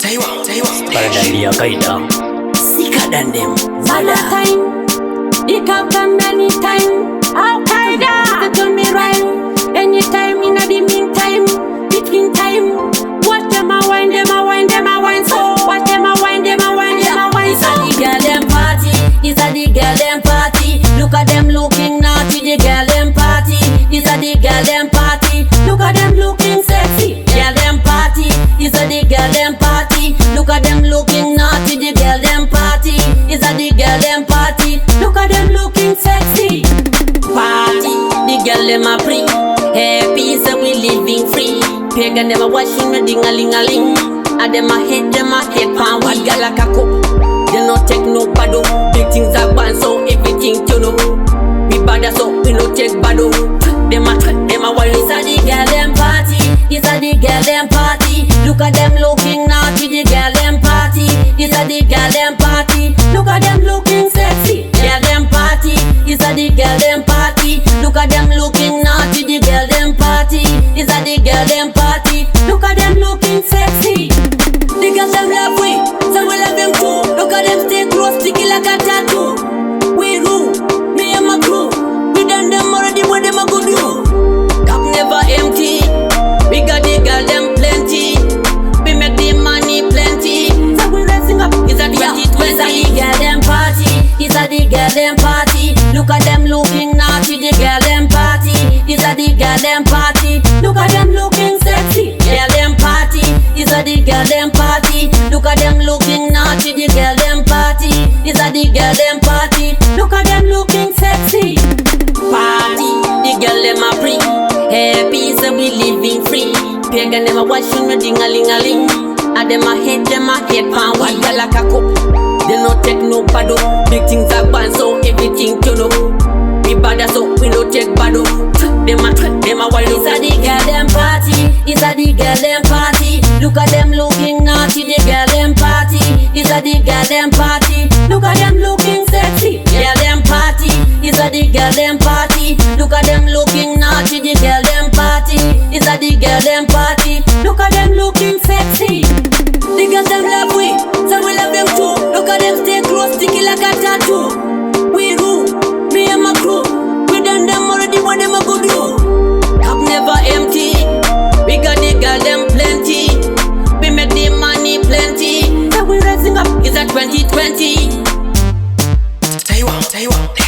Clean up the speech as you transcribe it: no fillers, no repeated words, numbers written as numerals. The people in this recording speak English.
Taiwa. Paradandia kaida. Sicker than them. Time. It can come anytime. Al-Qaeda. To me right. Anytime in the meantime. Between time. Watch them a wine, so watch them a wine, so. It's a the girl them party. It's a the girl them party. Look at them looking naughty. The girl them party. It's a the girl them party. Look at them looking sexy. Girl them party. It's a the girl them party. Look at them looking naughty. The girl them party. It's a the girl them party. Look at them looking sexy. Party. The girl them a free. Happy so we living free. Pagan them a washing with ding-a-ling-a-ling. And them a head pan what gal like a cup. They no take no bado. Big things are banned so everything to know. We bad so we no take bado. Them a worry. It's a the girl them party. It's a the girl them party. Look at them looking naughty. The girl them party. It's a the girl them party. Look at them looking sexy. Girl them party. It's a the girl them party. Look at them looking naughty. The girl them party. It's a the girl them party. Look at them looking sexy. The girls them love we, so we love them too. Look at them stay close, sticky like a tattoo. We rule, me and my crew. We done them already, what them a go do? Cup never empty. We got the girl them plenty. We make the money plenty. So we raising up. It's a 2020. It's a the girl them party. It's a the girl them party. Look at them looking naughty. The girl them party. It's a the girl them party. Look at them looking sexy. Girl them party. It's a the girl them party. Look at them looking naughty. The girl them party. It's a the girl them party. Look at them looking sexy. Party. The girl them a free. Happy so we living free. Pagan them a washing with ding-a-ling-a-ling. And them a head pan what gal like a cup. They no take no bado. Big things are banned so everything to know. We bad so we no take bado. Them a worry. It's a the girl them party. It's a the girl them party. Look at them looking naughty. The girl them party. It's a the girl them party. Look at them looking sexy. Girl them party. It's a the girl them party. Look at them looking naughty. The girl them party. It's a the girl them party. Look at them looking sexy. The girls them love we, so we love them too. Look at them stay close, sticky like a tattoo. We rule, me and my crew. We done them already, what them a go do? Cup never empty. We got the girl them plenty. We make the money plenty. So we raising up. It's a 2020. Taiwa.